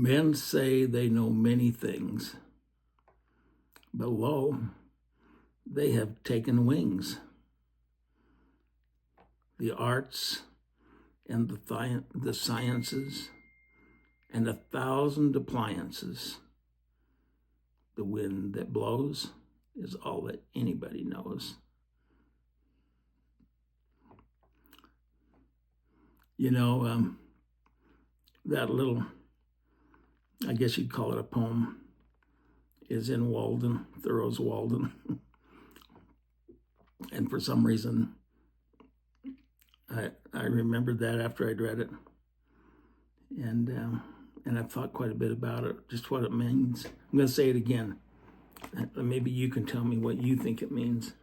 Men say they know many things, but lo, they have taken wings. The arts and the sciences and 1,000 appliances. The wind that blows is all that anybody knows. You know, that little, I guess you'd call it a poem, is in Walden, Thoreau's Walden. And for some reason, I remembered that after I'd read it. And I've thought quite a bit about it, just what it means. I'm going to say it again. Maybe you can tell me what you think it means.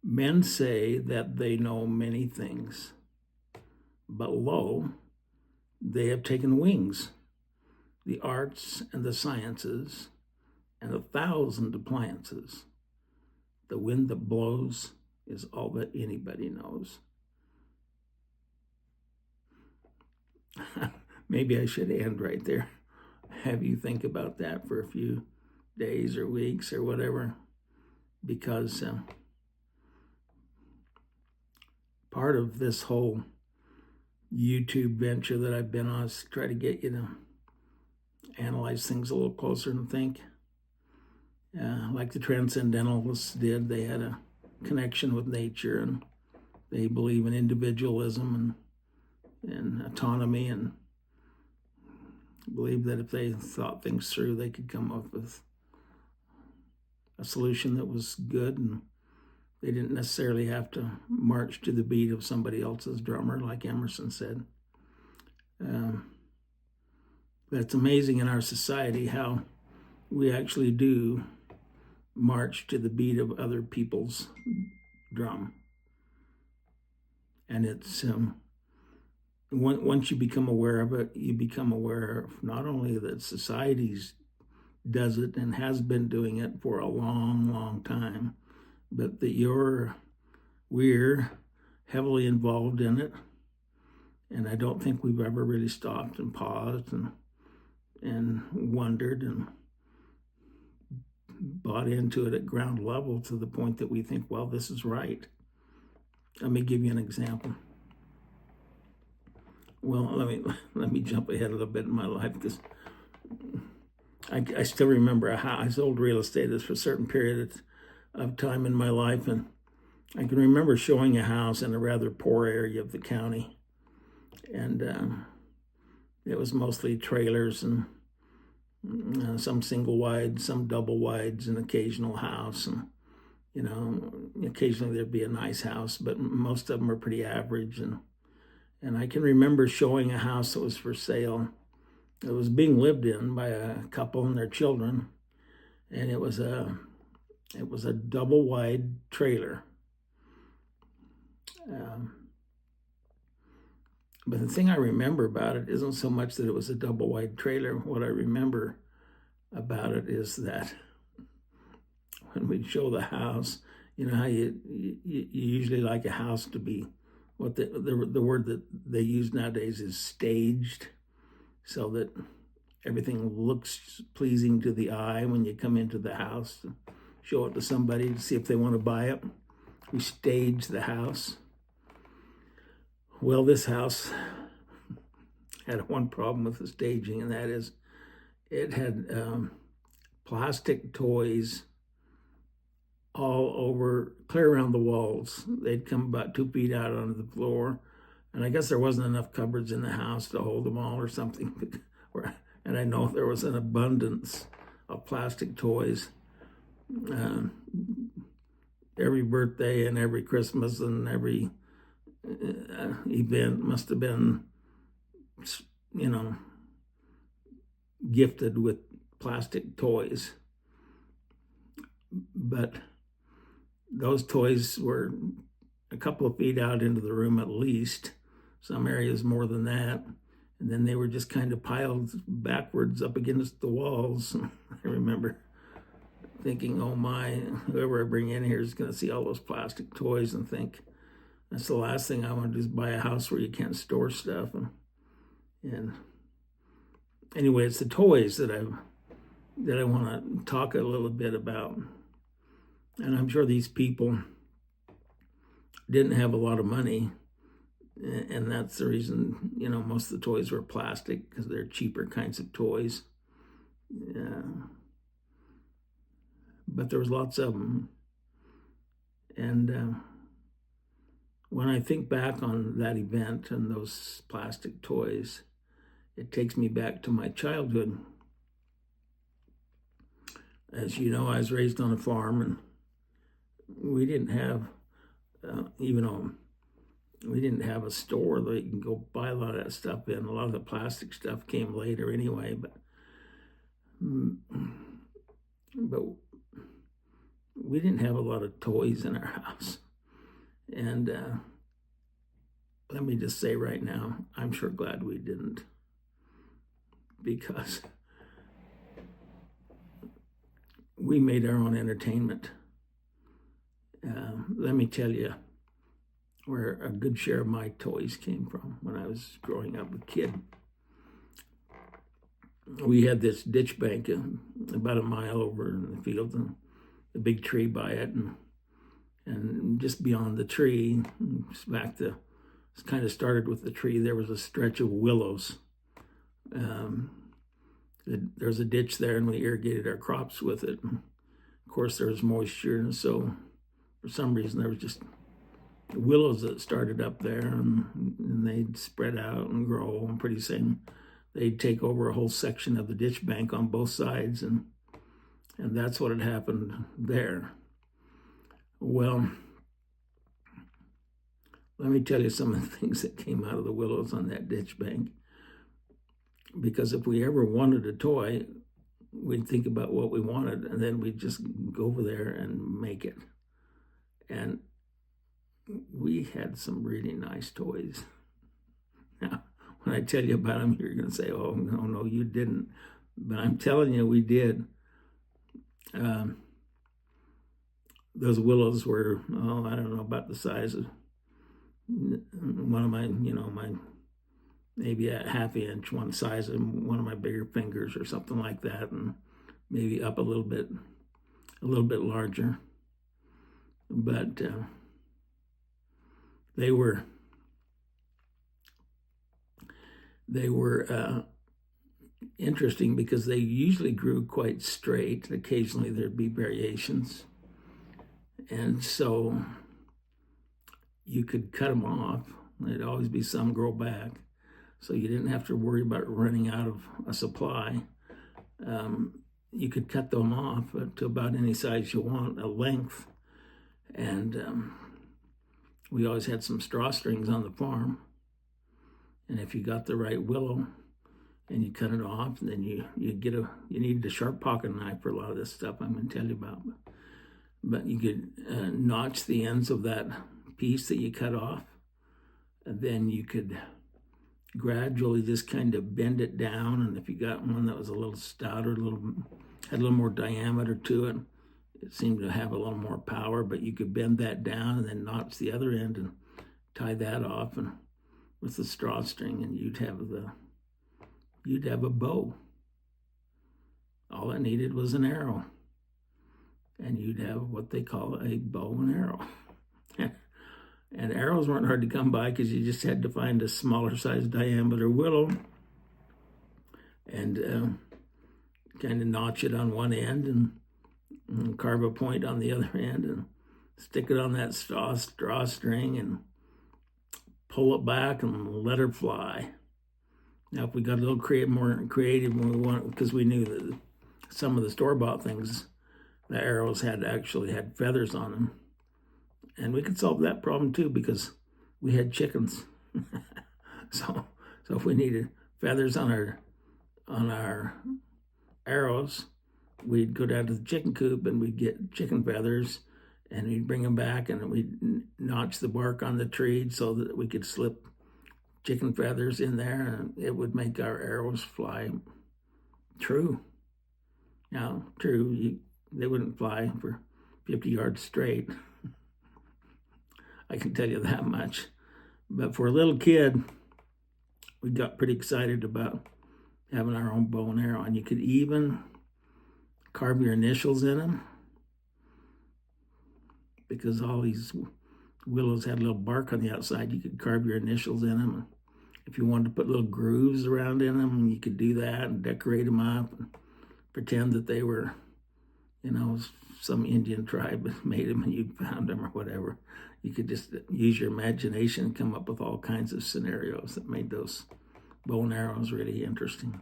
Men say that they know many things, but lo, they have taken wings. The arts and the sciences and 1,000 appliances. The wind that blows is all that anybody knows. Maybe I should end right there. Have you think about that for a few days or weeks or whatever, because part of this whole YouTube venture that I've been on is to try to get you to analyze things a little closer and think. Like the Transcendentalists did, they had a connection with nature, and they believe in individualism and autonomy, and believe that if they thought things through, they could come up with a solution that was good, and they didn't necessarily have to march to the beat of somebody else's drummer, like Emerson said. But it's amazing in our society how we actually do march to the beat of other people's drum. And it's once you become aware of it, you become aware of not only that society does it and has been doing it for a long, long time, but that we're heavily involved in it. And I don't think we've ever really stopped and paused and wondered and bought into it at ground level to the point that we think, well, this is right. Let me give you an example. Well, let me jump ahead a little bit in my life, because I still remember a house. I sold real estate for a certain period of time in my life, and I can remember showing a house in a rather poor area of the county, and it was mostly trailers and some single wide, some double wides, an occasional house, and occasionally there'd be a nice house, but most of them were pretty average. And I can remember showing a house that was for sale. It was being lived in by a couple and their children, and it was a double wide trailer. But the thing I remember about it isn't so much that it was a double wide trailer. What I remember about it is that when we'd show the house, you know how you usually like a house to be, what the word that they use nowadays is staged, so that everything looks pleasing to the eye when you come into the house, show it to somebody to see if they want to buy it. We stage the house. Well, this house had one problem with the staging, and that is it had plastic toys all over, clear around the walls. They'd come about 2 feet out onto the floor, and I guess there wasn't enough cupboards in the house to hold them all or something. And I know there was an abundance of plastic toys. Every birthday and every Christmas and every event must have been, gifted with plastic toys. But those toys were a couple of feet out into the room at least, some areas more than that. And then they were just kind of piled backwards up against the walls. I remember thinking, oh my, whoever I bring in here is going to see all those plastic toys and think, That's the last thing I want to do, is buy a house where you can't store stuff. And anyway, it's the toys that I want to talk a little bit about. And I'm sure these people didn't have a lot of money, and that's the reason, most of the toys were plastic, because they're cheaper kinds of toys. But there was lots of them. And when I think back on that event and those plastic toys, it takes me back to my childhood. As you know, I was raised on a farm, and we didn't have, we didn't have a store that you can go buy a lot of that stuff in. A lot of the plastic stuff came later anyway, but we didn't have a lot of toys in our house. And let me just say right now, I'm sure glad we didn't, because we made our own entertainment. Let me tell you where a good share of my toys came from when I was growing up a kid. We had this ditch bank about a mile over in the field, and a big tree by it, and just beyond the tree, it kind of started with the tree, there was a stretch of willows. There's a ditch there, and we irrigated our crops with it. And of course, there was moisture, and so for some reason there was just willows that started up there, and they'd spread out and grow, and pretty soon they'd take over a whole section of the ditch bank on both sides, and that's what had happened there. Well, let me tell you some of the things that came out of the willows on that ditch bank. Because if we ever wanted a toy, we'd think about what we wanted, and then we'd just go over there and make it. And we had some really nice toys. Now, when I tell you about them, you're going to say, oh, no, you didn't. But I'm telling you, we did. Those willows were, I don't know, about the size of one of my, maybe a half inch, one size of one of my bigger fingers or something like that, and maybe up a little bit larger. But they were interesting because they usually grew quite straight. Occasionally there'd be variations. And so you could cut them off. There'd always be some grow back. So you didn't have to worry about running out of a supply. You could cut them off to about any size you want, a length. And we always had some straw strings on the farm. And if you got the right willow and you cut it off, then you needed a sharp pocket knife for a lot of this stuff I'm going to tell you about. But you could notch the ends of that piece that you cut off, and then you could gradually just kind of bend it down. And if you got one that was a little stouter, had a little more diameter to it, it seemed to have a little more power, but you could bend that down and then notch the other end and tie that off and with the straw string, and you'd have a bow. All it needed was an arrow, and you'd have what they call a bow and arrow. And arrows weren't hard to come by because you just had to find a smaller size diameter willow and kind of notch it on one end and carve a point on the other end and stick it on that straw string and pull it back and let her fly. Now, if we got a little more creative when we want, because we knew that some of the store-bought things, the arrows had feathers on them. And we could solve that problem too because we had chickens. So if we needed feathers on our arrows, we'd go down to the chicken coop and we'd get chicken feathers and we'd bring them back and we'd notch the bark on the tree so that we could slip chicken feathers in there and it would make our arrows fly true. Now, true, they wouldn't fly for 50 yards straight. I can tell you that much. But for a little kid, we got pretty excited about having our own bow and arrow. And you could even carve your initials in them, because all these willows had a little bark on the outside. You could carve your initials in them. If you wanted to put little grooves around in them, you could do that and decorate them up and pretend that they were, you know, some Indian tribe that made them and you found them or whatever. You could just use your imagination and come up with all kinds of scenarios that made those bow and arrows really interesting.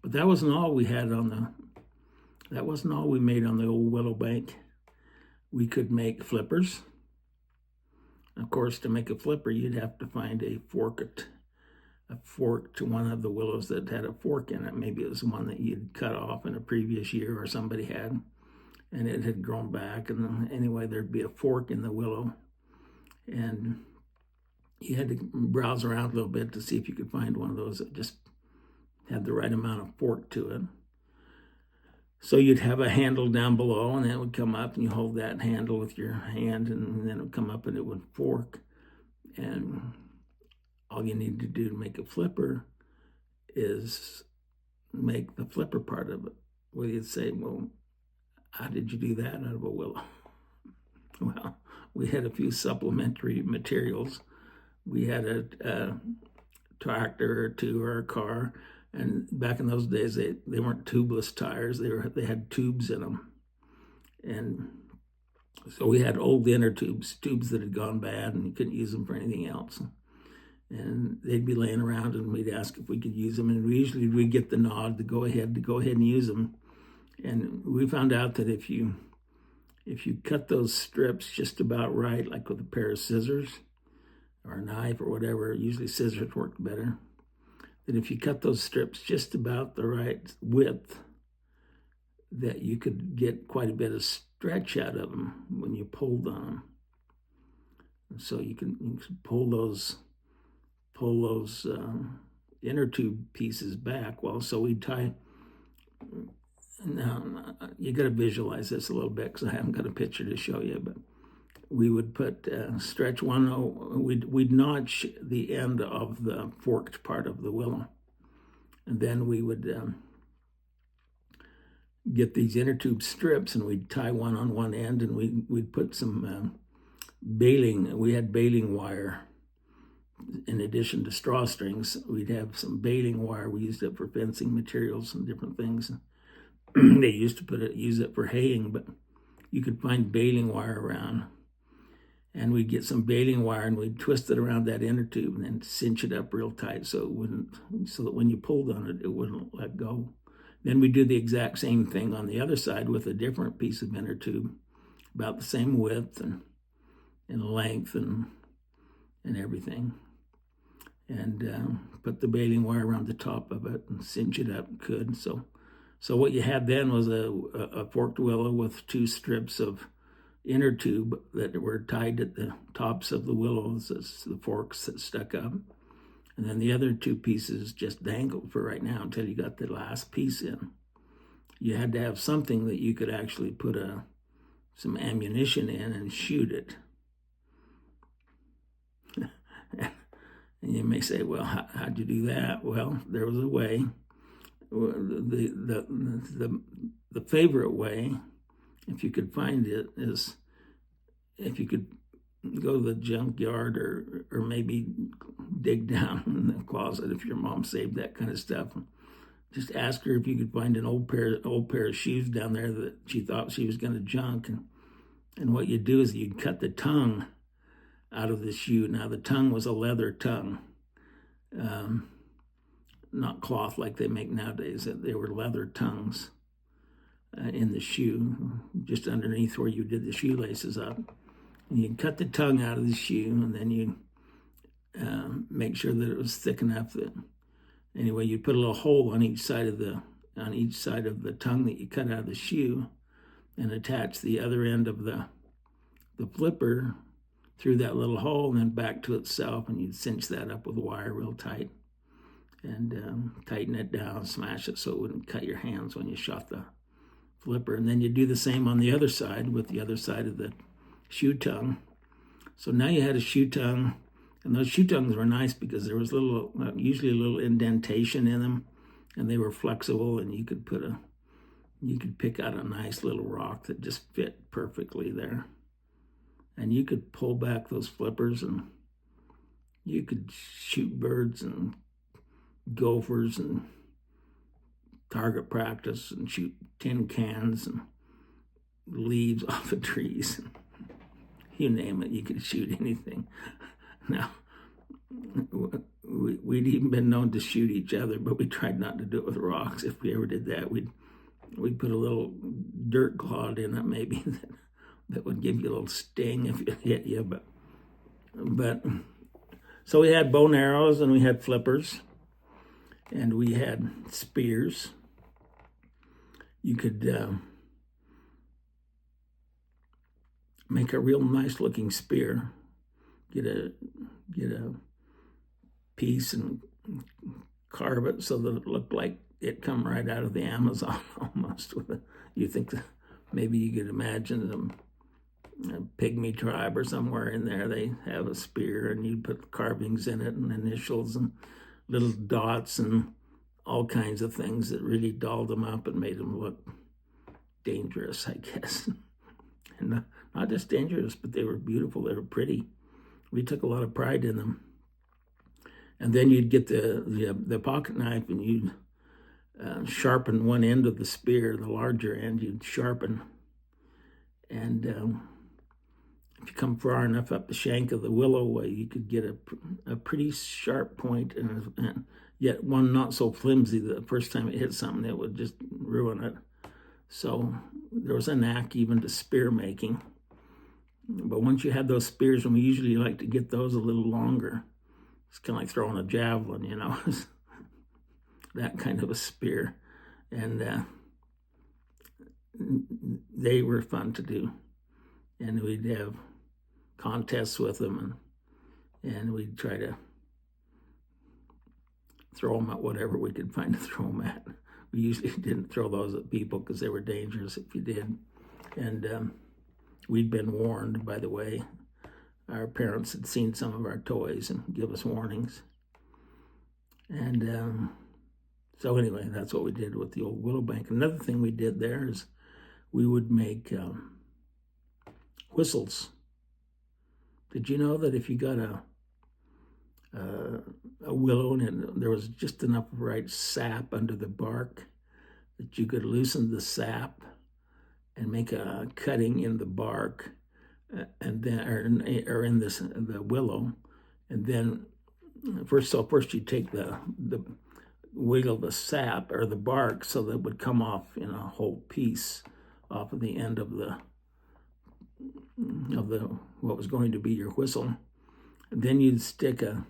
But that wasn't all we had that wasn't all we made on the old willow bank. We could make flippers. Of course, to make a flipper, you'd have to find a fork to one of the willows that had a fork in it. Maybe it was one that you'd cut off in a previous year or somebody had, and it had grown back. And anyway, there'd be a fork in the willow. And you had to browse around a little bit to see if you could find one of those that just had the right amount of fork to it. So you'd have a handle down below, and then it would come up, and you hold that handle with your hand, and then it would come up and it would fork. And all you need to do to make a flipper is make the flipper part of it. Well, you'd say, well, how did you do that out of a willow? Well, we had a few supplementary materials. We had a tractor or two or a car. And back in those days, they weren't tubeless tires. They had tubes in them. And so we had old inner tubes that had gone bad, and you couldn't use them for anything else. And they'd be laying around, and we'd ask if we could use them. And we'd get the nod to go ahead and use them. And we found out that if you cut those strips just about right, like with a pair of scissors or a knife or whatever, usually scissors worked better, that if you cut those strips just about the right width, that you could get quite a bit of stretch out of them when you pulled on them. And so you can pull those inner tube pieces back. Well, so we'd tie. Now you got to visualize this a little bit because I haven't got a picture to show you, but we would put stretch one. We'd notch the end of the forked part of the willow, and then we would get these inner tube strips, and we'd tie one on one end, and we'd put some baling. We had baling wire in addition to straw strings. We'd have some baling wire. We used it for fencing materials and different things. They used to use it for haying, but you could find baling wire around. And we'd get some baling wire and we'd twist it around that inner tube and then cinch it up real tight so that when you pulled on it, it wouldn't let go. Then we'd do the exact same thing on the other side with a different piece of inner tube, about the same width and length and everything. And put the baling wire around the top of it and cinch it up good. So what you had then was a forked willow with two strips of inner tube that were tied at the tops of the willows as the forks that stuck up. And then the other two pieces just dangled for right now until you got the last piece in. You had to have something that you could actually put some ammunition in and shoot it. And you may say, well, how'd you do that? Well, there was a way. The favorite way, if you could find it, is if you could go to the junkyard or maybe dig down in the closet if your mom saved that kind of stuff. Just ask her if you could find an old pair of shoes down there that she thought she was going to junk. And what you'd do is you'd cut the tongue out of the shoe. Now the tongue was a leather tongue. Not cloth like they make nowadays. They were leather tongues in the shoe, just underneath where you did the shoelaces up. And you'd cut the tongue out of the shoe, and then you'd make sure that it was thick enough that, anyway, you'd put a little hole on each side of the tongue that you cut out of the shoe, and attach the other end of the flipper through that little hole and then back to itself, and you'd cinch that up with wire real tight. And tighten it down, smash it so it wouldn't cut your hands when you shot the flipper. And then you do the same on the other side with the other side of the shoe tongue. So now you had a shoe tongue, and those shoe tongues were nice because there was usually a little indentation in them, and they were flexible, and you could pick out a nice little rock that just fit perfectly there. And you could pull back those flippers, and you could shoot birds and gophers and target practice and shoot tin cans and leaves off of trees. You name it, you could shoot anything. Now, we'd even been known to shoot each other, but we tried not to do it with rocks. If we ever did that, we'd put a little dirt clod in it, maybe, that would give you a little sting if it hit you. But so we had bow and arrows, and we had flippers, and we had spears. You could make a real nice looking spear. Get a piece and carve it so that it looked like it come right out of the Amazon almost. You think that maybe you could imagine them, a pygmy tribe or somewhere in there, they have a spear, and you put carvings in it and initials and little dots and all kinds of things that really dolled them up and made them look dangerous, I guess. And not just dangerous, but they were beautiful, they were pretty. We took a lot of pride in them. And then you'd get the pocket knife, and you'd sharpen one end of the spear, the larger end you'd sharpen. And if you come far enough up the shank of the willow way, you could get a pretty sharp point, and yet one not so flimsy that the first time it hit something, it would just ruin it. So there was a knack even to spear making. But once you had those spears, and we usually like to get those a little longer, it's kind of like throwing a javelin, you know, that kind of a spear. And they were fun to do. And we'd have contests with them, and we'd try to throw them at whatever we could find to throw them at. We usually didn't throw those at people because they were dangerous if you did. And we'd been warned, by the way. Our parents had seen some of our toys and give us warnings. And so anyway, that's what we did with the old Willow Bank. Another thing we did there is we would make whistles. Did you know that if you got a willow and there was just enough right sap under the bark, that you could loosen the sap and make a cutting in the bark, and then or in the willow, and then first you take the wiggle the sap or the bark so that it would come off in a whole piece off of the end of the what was going to be your whistle. And then you'd stick you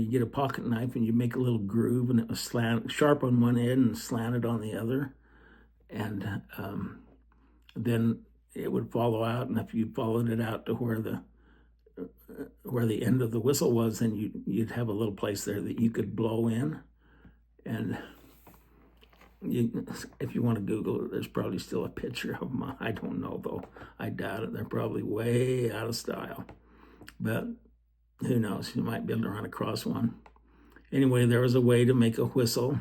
get a pocket knife, and you make a little groove, and it was sharp on one end and slanted on the other. And then it would follow out, and if you followed it out to where the end of the whistle was, then you'd have a little place there that you could blow in. And if you want to Google it, there's probably still a picture of them. I don't know, though. I doubt it. They're probably way out of style. But who knows? You might be able to run across one. Anyway, there was a way to make a whistle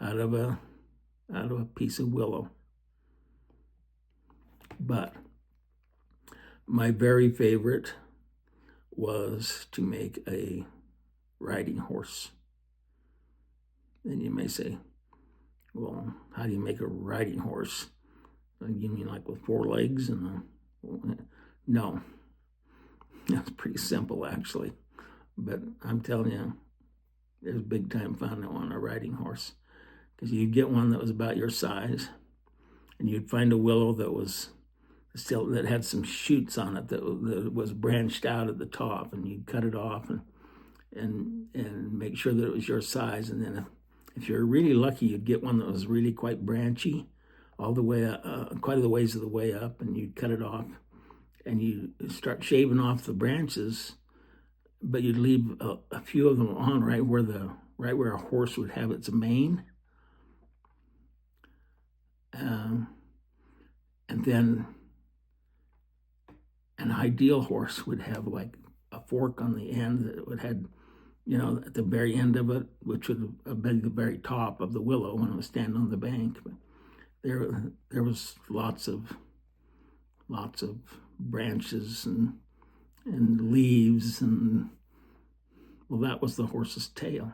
out of a piece of willow. But my very favorite was to make a riding horse. And you may say, well, how do you make a riding horse? You mean like with 4 legs? No. That's pretty simple, actually. But I'm telling you, there's big time fun on a riding horse. Because you'd get one that was about your size, and you'd find a willow that had some shoots on it that was branched out at the top, and you'd cut it off and make sure that it was your size. And then if you're really lucky, you'd get one that was really quite branchy, all the way quite a ways of the way up, and you'd cut it off, and you start shaving off the branches, but you'd leave a few of them on right where a horse would have its mane. an ideal horse would have like a fork on the end that would have, at the very end of it, which would have been the very top of the willow when it was standing on the bank. But there was lots of branches and leaves, and well, that was the horse's tail.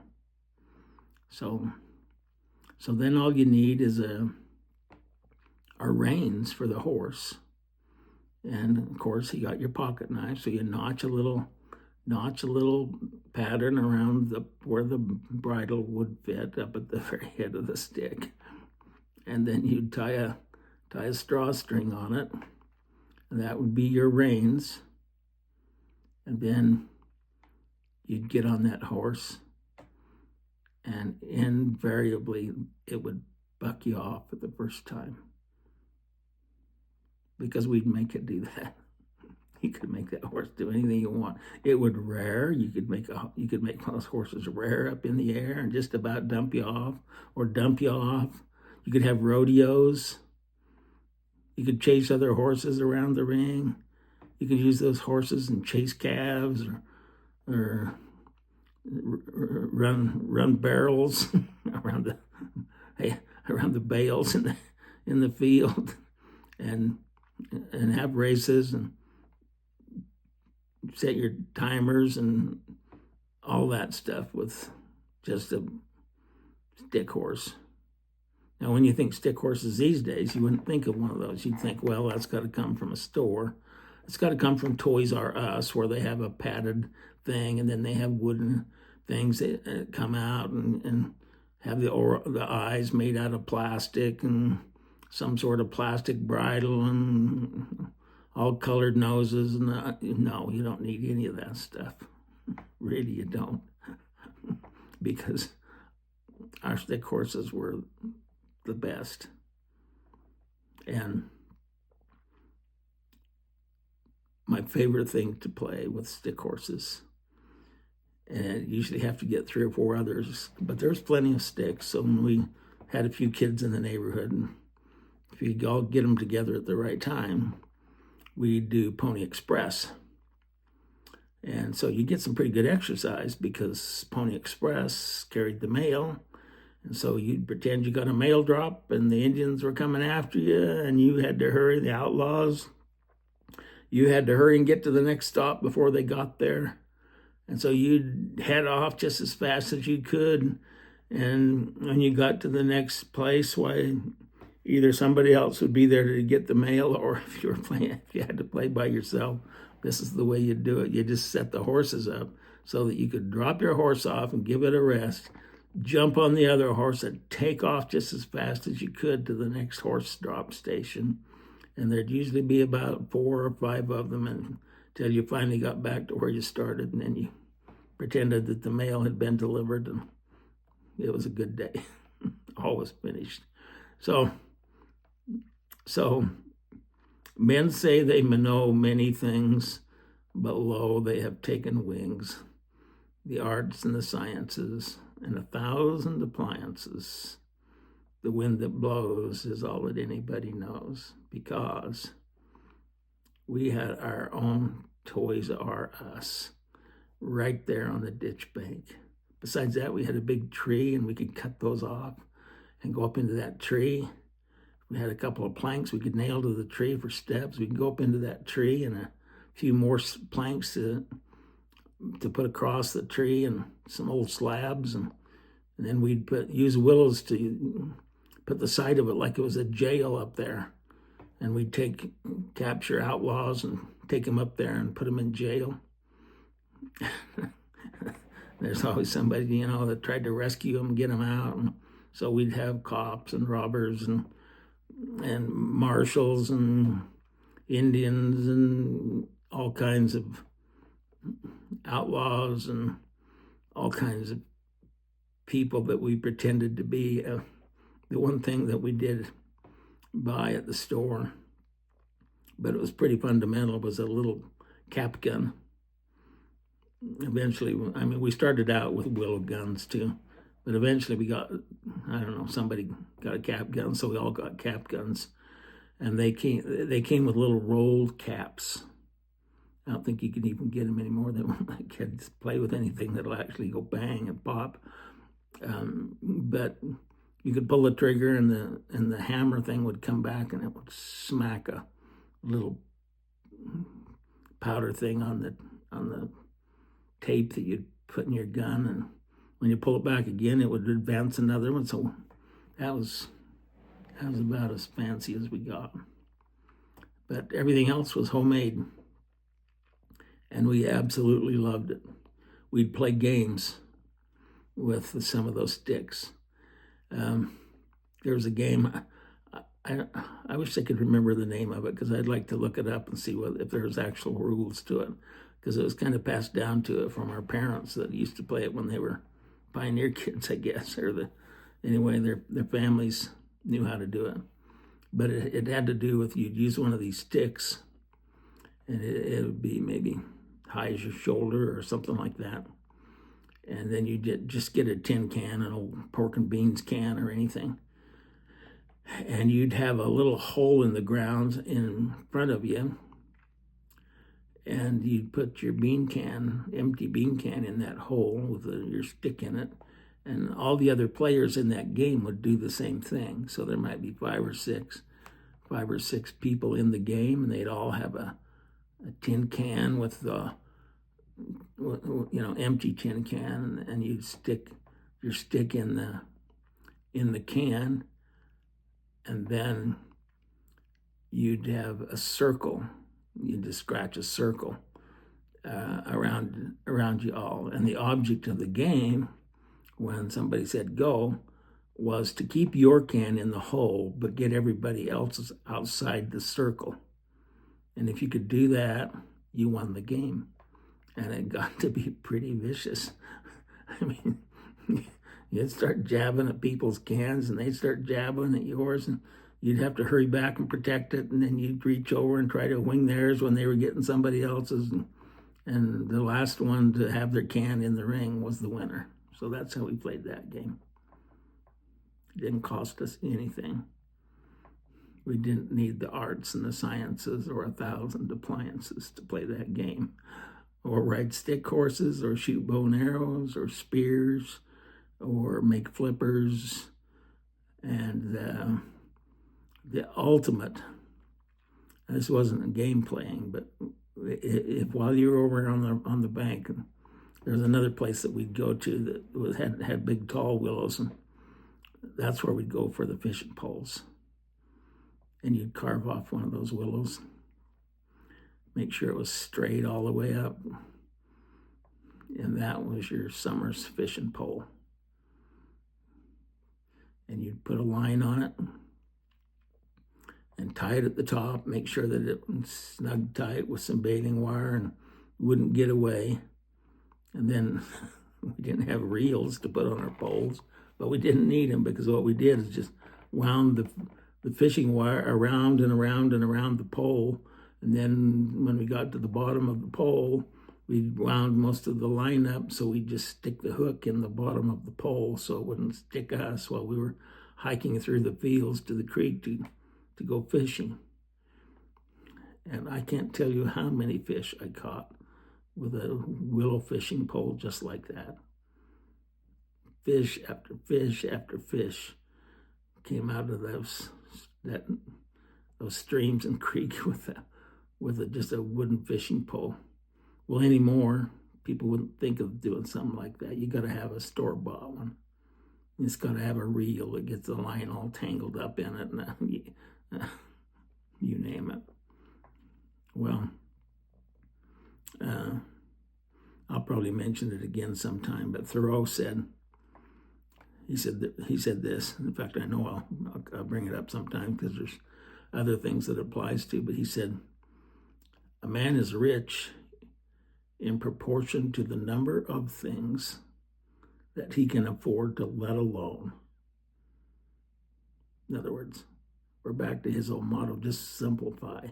So then all you need is are reins for the horse. And of course, you got your pocket knife, so you notch a little pattern around where the bridle would fit up at the very head of the stick, and then you'd tie a straw string on it, and that would be your reins. And then you'd get on that horse, and invariably it would buck you off at the first time, because we'd make it do that. You could make that horse do anything you want. It would rear. You could make those horses rear up in the air and just about dump you off, or dump you off. You could have rodeos. You could chase other horses around the ring. You could use those horses and chase calves, or run barrels around the bales in the field, and have races and set your timers and all that stuff with just a stick horse. Now, when you think stick horses these days, you wouldn't think of one of those. You'd think, well, that's got to come from a store. It's got to come from Toys R Us, where they have a padded thing, and then they have wooden things that come out and have the eyes made out of plastic, and some sort of plastic bridle, and all colored noses. And no, you don't need any of that stuff. Really, you don't. Because our stick horses were the best. And my favorite thing to play with stick horses, and you usually have to get 3 or 4 others, but there's plenty of sticks. So when we had a few kids in the neighborhood, and if you all get them together at the right time, we do Pony Express. And so you get some pretty good exercise, because Pony Express carried the mail. And so you'd pretend you got a mail drop and the Indians were coming after you, and you had to hurry, the outlaws. You had to hurry and get to the next stop before they got there. And so you'd head off just as fast as you could. And when you got to the next place, why, either somebody else would be there to get the mail, or if you had to play by yourself, this is the way you do it. You just set the horses up so that you could drop your horse off and give it a rest, jump on the other horse, and take off just as fast as you could to the next horse drop station. And there'd usually be about 4 or 5 of them until you finally got back to where you started, and then you pretended that the mail had been delivered, and it was a good day. Always finished. So men say they know many things, but lo, they have taken wings. The arts and the sciences and 1,000 appliances. The wind that blows is all that anybody knows, because we had our own Toys R Us right there on the ditch bank. Besides that, we had a big tree, and we could cut those off and go up into that tree. We had a couple of planks we could nail to the tree for steps. We could go up into that tree, and a few more planks to put across the tree, and some old slabs. And then we'd use willows to put the side of it like it was a jail up there. And we'd capture outlaws and take them up there and put them in jail. There's always somebody, that tried to rescue them and get them out. And so we'd have cops and robbers and marshals and Indians and all kinds of outlaws and all kinds of people that we pretended to be. The one thing that we did buy at the store, but it was pretty fundamental, was a little cap gun. Eventually, we started out with Willow guns too, but eventually we got, somebody got a cap gun, so we all got cap guns. And they came with little rolled caps. I don't think you can even get them anymore. They won't let kids play with anything that'll actually go bang and pop. But you could pull the trigger, and the hammer thing would come back, and it would smack a little powder thing on the tape that you'd put in your gun, and when you pull it back again, it would advance another one. So that was about as fancy as we got. But everything else was homemade, and we absolutely loved it. We'd play games with some of those sticks. There was a game, I wish I could remember the name of it, because I'd like to look it up and see if there's actual rules to it, because it was kind of passed down to it from our parents that used to play it when they were pioneer kids, I guess, or anyway, their families knew how to do it. But it had to do with, you'd use one of these sticks, and it would be maybe high as your shoulder or something like that. And then you just get a tin can, an old pork and beans can or anything. And you'd have a little hole in the ground in front of you. And you'd put your empty bean can in that hole with your stick in it. And all the other players in that game would do the same thing. So there might be five or six people in the game, and they'd all have a tin can with the empty tin can, and you'd stick your stick in the can, and then you'd have a circle. You'd just scratch a circle around you all, and the object of the game, when somebody said go, was to keep your can in the hole but get everybody else's outside the circle. And if you could do that, you won the game. And it got to be pretty vicious. I mean, you'd start jabbing at people's cans, and they'd start jabbing at yours, and you'd have to hurry back and protect it, and then you'd reach over and try to wing theirs when they were getting somebody else's, and the last one to have their can in the ring was the winner. So that's how we played that game. It didn't cost us anything. We didn't need the arts and the sciences or 1,000 appliances to play that game, or ride stick horses, or shoot bow and arrows, or spears, or make flippers. And the ultimate, this wasn't a game playing, but if while you were over on the bank, there was another place that we'd go to that had big tall willows, and that's where we'd go for the fishing poles. And you'd carve off one of those willows, make sure it was straight all the way up, and that was your summer's fishing pole. And you'd put a line on it and tie it at the top, make sure that it was snug tight with some baling wire and wouldn't get away. And then we didn't have reels to put on our poles, but we didn't need them, because what we did is just wound the fishing wire around and around and around the pole. And then when we got to the bottom of the pole, we wound most of the line up, so we'd just stick the hook in the bottom of the pole so it wouldn't stick us while we were hiking through the fields to the creek to go fishing. And I can't tell you how many fish I caught with a willow fishing pole just like that. Fish after fish after fish came out of those streams and creek with just a wooden fishing pole. Well, anymore, people wouldn't think of doing something like that. You got to have a store-bought one. It's got to have a reel that gets the line all tangled up in it, and you name it. Well, I'll probably mention it again sometime, but Thoreau said this. In fact, I know I'll bring it up sometime, because there's other things that it applies to, but he said, a man is rich in proportion to the number of things that he can afford to let alone. In other words, we're back to his old motto, just simplify.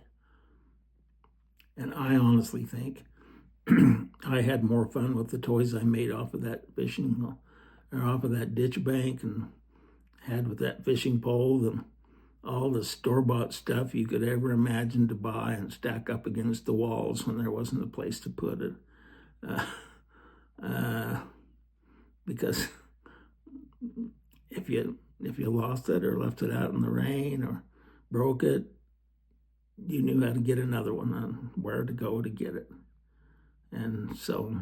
And I honestly think I had more fun with the toys I made off of that fishing, or off of that ditch bank, and had with that fishing pole all the store-bought stuff you could ever imagine to buy and stack up against the walls when there wasn't a place to put it. Because if you lost it or left it out in the rain or broke it, you knew how to get another one and where to go to get it. And so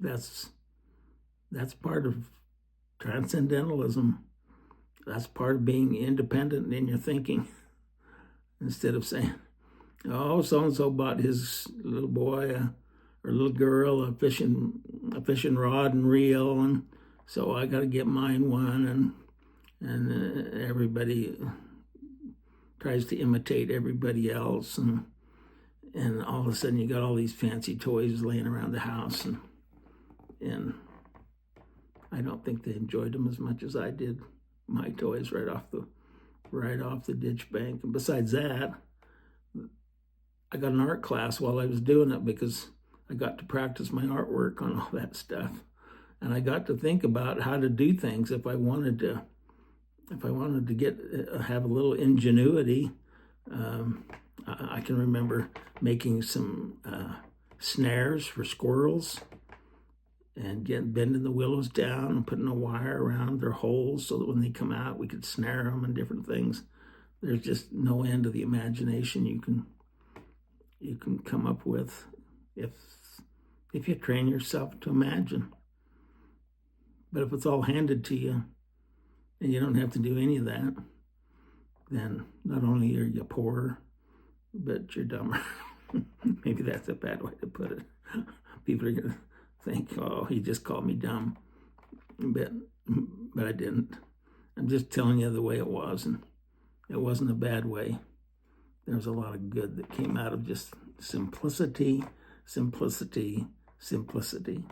that's part of transcendentalism. That's part of being independent in your thinking. Instead of saying, oh, so-and-so bought his little boy or little girl a fishing rod and reel, and so I got to get mine one, and everybody tries to imitate everybody else, and all of a sudden you got all these fancy toys laying around the house, and I don't think they enjoyed them as much as I did my toys right off the ditch bank. And besides that, I got an art class while I was doing it because I got to practice my artwork on all that stuff, and I got to think about how to do things if I wanted to have a little ingenuity. I can remember making some snares for squirrels and bending the willows down and putting a wire around their holes so that when they come out, we could snare them and different things. There's just no end to the imagination you can come up with if you train yourself to imagine. But if it's all handed to you and you don't have to do any of that, then not only are you poorer, but you're dumber. Maybe that's a bad way to put it. People are going to think, oh, he just called me dumb. But I didn't. I'm just telling you the way it was, and it wasn't a bad way. There was a lot of good that came out of just simplicity, simplicity, simplicity.